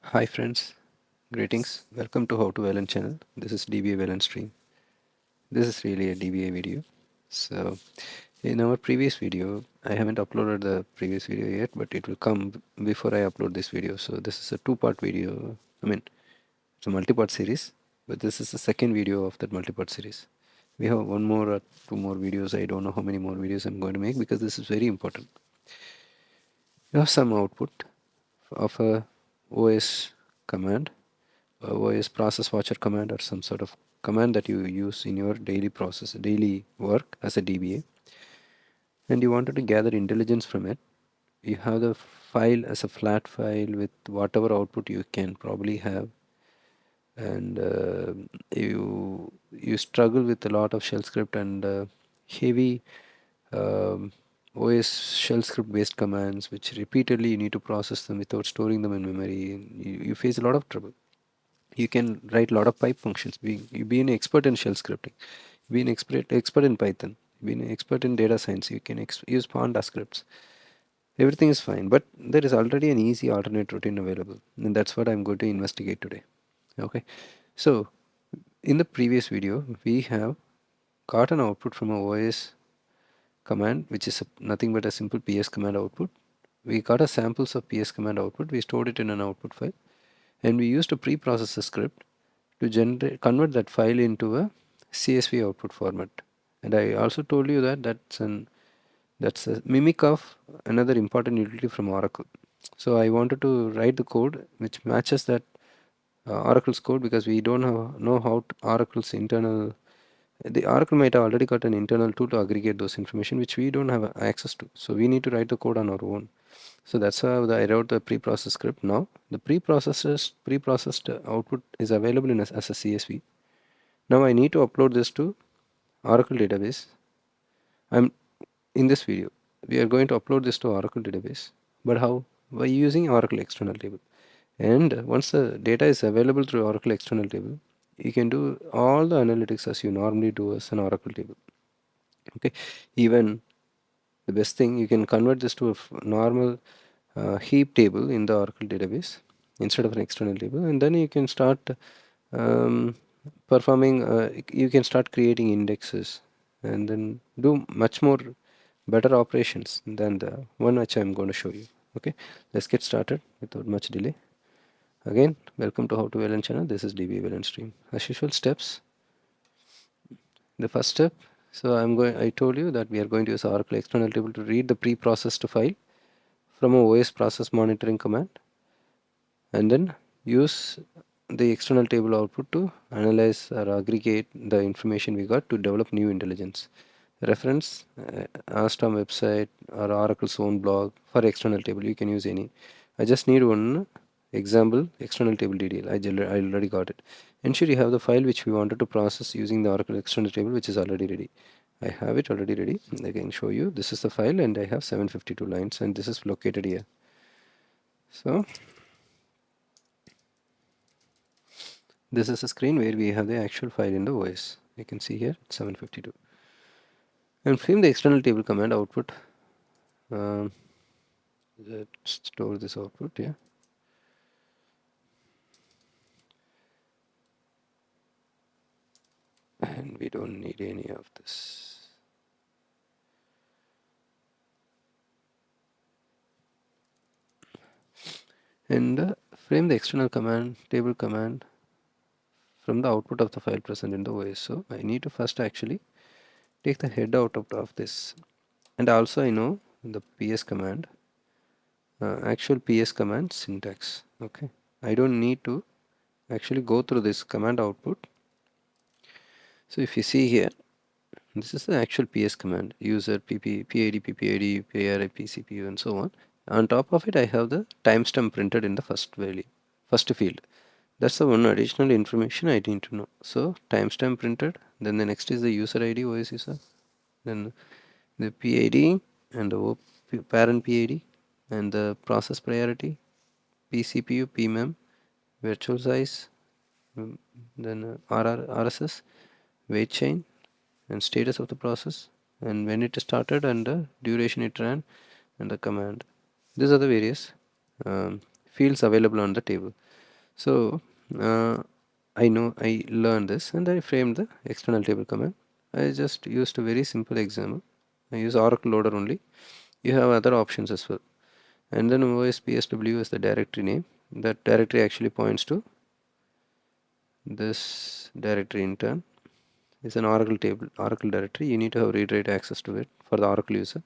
Hi friends, greetings. Welcome to How to VLAN channel. This is DBA VLAN stream. This is really a DBA video. So in our previous video, I haven't uploaded the previous video yet, but it will come before I upload this video. So this is a two-part video. It's a multi-part series, but this is the second video of that multi-part series. We have one more or two more videos. I don't know how many more videos I'm going to make because this is very important. You have some output of a OS command, OS process watcher command, or some sort of command that you use in your daily work as a DBA, and you wanted to gather intelligence from it. You have the file as a flat file with whatever output you can probably have, and you struggle with a lot of shell script and heavy um, OS shell script based commands, which repeatedly you need to process them without storing them in memory. You face a lot of trouble. You can write a lot of pipe functions. You be an expert in shell scripting, be an expert in Python, be an expert in data science. You can use Panda scripts. Everything is fine, but there is already an easy alternate routine available, and that's what I'm going to investigate today. Okay, so in the previous video, we have got an output from a OS command, which is nothing but a simple PS command output. We got a samples of PS command output. We stored it in an output file, and we used a preprocessor script to convert that file into a CSV output format. And I also told you that that's a mimic of another important utility from Oracle. So I wanted to write the code which matches that Oracle's code, because we don't know how Oracle's internal. The Oracle might have already got an internal tool to aggregate those information which we don't have access to. So we need to write the code on our own. So that's how I wrote the preprocessed script. Now the preprocessed output is available as a CSV. Now I need to upload this to Oracle database. I'm in this video. We are going to upload this to Oracle database. But how? By using Oracle external table. And once the data is available through Oracle external table, you can do all the analytics as you normally do as an Oracle table. Okay. Even the best thing, you can convert this to a normal heap table in the Oracle database instead of an external table, and then you can start um, performing. You can start creating indexes, and then do much more better operations than the one which I'm going to show you. Okay, let's get started without much delay. Again, welcome to How to VLAN channel. This is DB VLAN stream. As usual, steps. The first step. So I told you that we are going to use Oracle external table to read the pre-processed file from a OS process monitoring command, and then use the external table output to analyze or aggregate the information we got to develop new intelligence. Reference Astom website or Oracle's own blog for external table. You can use any. I just need one example external table DDL. I already got it. Ensure you have the file which we wanted to process using the Oracle external table, which is already ready. I have it already ready. I can show you. This is the file, and I have 752 lines, and this is located here. So this is a screen where we have the actual file in the OS. You can see here 752. And frame the external table command output. Um, let's store this output, yeah. And we don't need any of this. And frame the external command table command from the output of the file present in the OS. So I need to first actually take the head out of this. And also I know the PS command, actual PS command syntax. Okay, I don't need to actually go through this command output. So if you see here, this is the actual PS command, user pp PID PPID PRI PCPU and so on. On top of it, I have the timestamp printed in the first value, first field. That's the one additional information I need to know. So timestamp printed, then the next is the user ID, OS user, then the PID and the parent PID, and the process priority, PCPU, PMEM, virtual size, then RSS, wait chain, and status of the process, and when it started, and the duration it ran, and the command. These are the various fields available on the table. So I know I learned this and I framed the external table command. I just used a very simple example. I use Oracle loader only. You have other options as well. And then OSPSW is the directory name. That directory actually points to this directory in turn. It's an Oracle table, Oracle directory. You need to have read-write access to it for the Oracle user.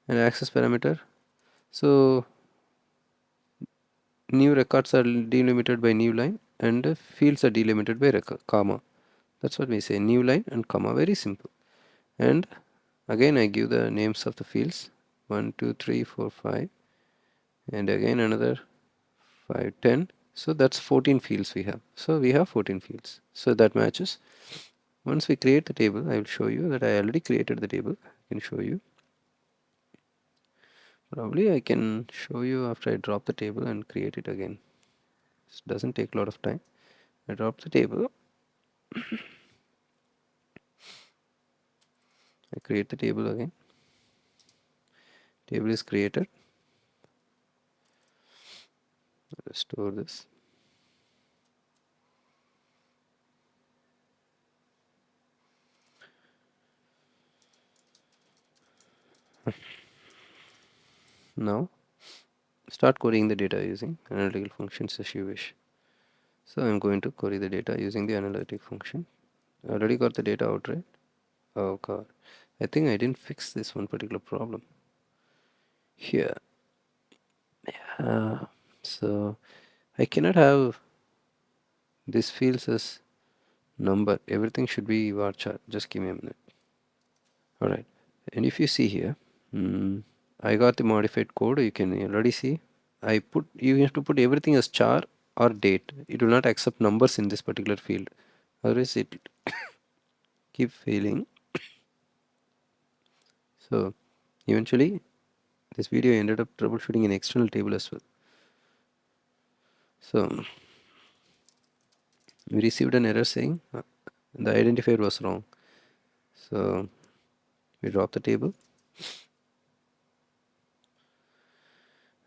And access parameter. So new records are delimited by new line and fields are delimited by comma. That's what we say, new line and comma, very simple. And again I give the names of the fields 1 2 3 4 5 and again another 5 10. So that's 14 fields we have. So we have 14 fields. So that matches. Once we create the table, I will show you that I already created the table. I can show you. Probably I can show you after I drop the table and create it again. This doesn't take a lot of time. I drop the table. I create the table again. Table is created. Restore this. Now start querying the data using analytical functions as you wish. So I'm going to query the data using the analytic function. I already got the data out, right? Oh god, I think I didn't fix this one particular problem here. So I cannot have this fields as number. Everything should be varchar. Just give me a minute. Alright, and if you see here, I got the modified code. You can already see you have to put everything as char or date. It will not accept numbers in this particular field, otherwise it keep failing. So eventually this video ended up troubleshooting an external table as well. So we received an error saying the identifier was wrong. So we drop the table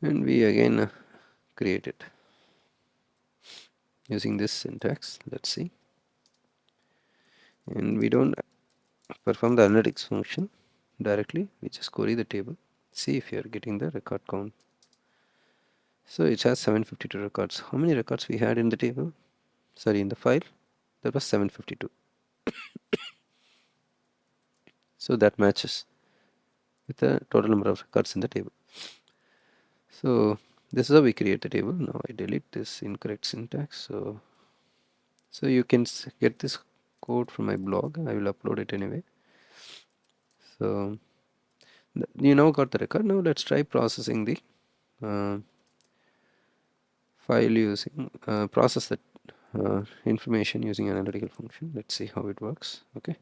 and we again create it using this syntax. Let's see. And we don't perform the analytics function directly, we just query the table, see if you are getting the record count. So it has 752 records. How many records we had in the table? Sorry, in the file? That was 752. So that matches with the total number of records in the table. So this is how we create the table. Now I delete this incorrect syntax. So you can get this code from my blog. I will upload it anyway. So you now got the record. Now let's try processing the file using process the information using analytical function. Let's see how it works. Okay,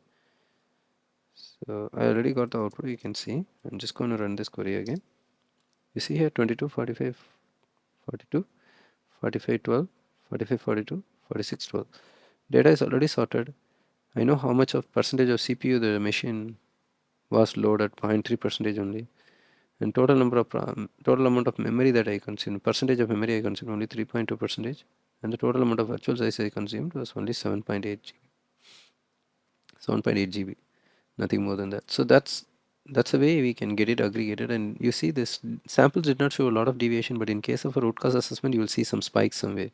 so I already got the output. You can see I'm just going to run this query again. You see here 22 45 42 45 12 45 42 46 12. Data is already sorted. I know how much of percentage of CPU the machine was loaded, 0.3 percentage only, and total number of total amount of memory that I consumed, percentage of memory I consumed only 3.2 percentage, and the total amount of virtual size I consumed was only 7.8 GB, nothing more than that. So that's a way we can get it aggregated. And you see this samples did not show a lot of deviation, but in case of a root cause assessment you will see some spikes somewhere.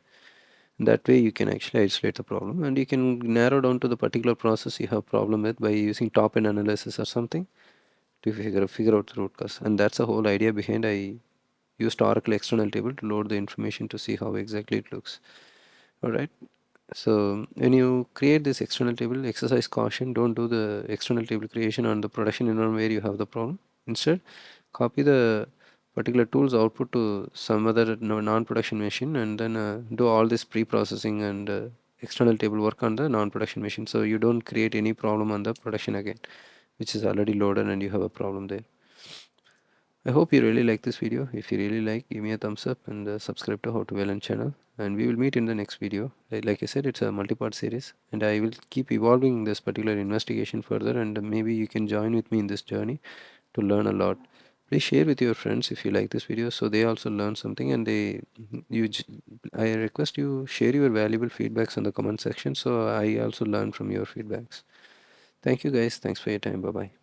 That way you can actually isolate the problem and you can narrow down to the particular process you have problem with by using top end analysis or something to figure out the root cause. And that's the whole idea behind I used Oracle external table to load the information to see how exactly it looks. Alright, so when you create this external table, exercise caution, don't do the external table creation on the production environment where you have the problem. Instead, copy the particular tools output to some other non-production machine and then do all this pre-processing and external table work on the non-production machine, so you don't create any problem on the production again, which is already loaded and you have a problem there. I hope you really like this video. If you really like, give me a thumbs up and subscribe to How to Learn channel. And we will meet in the next video. Like I said, it's a multi-part series, and I will keep evolving this particular investigation further. And maybe you can join with me in this journey to learn a lot. Please share with your friends if you like this video, so they also learn something, and I request you share your valuable feedbacks in the comment section, so I also learn from your feedbacks. Thank you guys. Thanks for your time. Bye bye.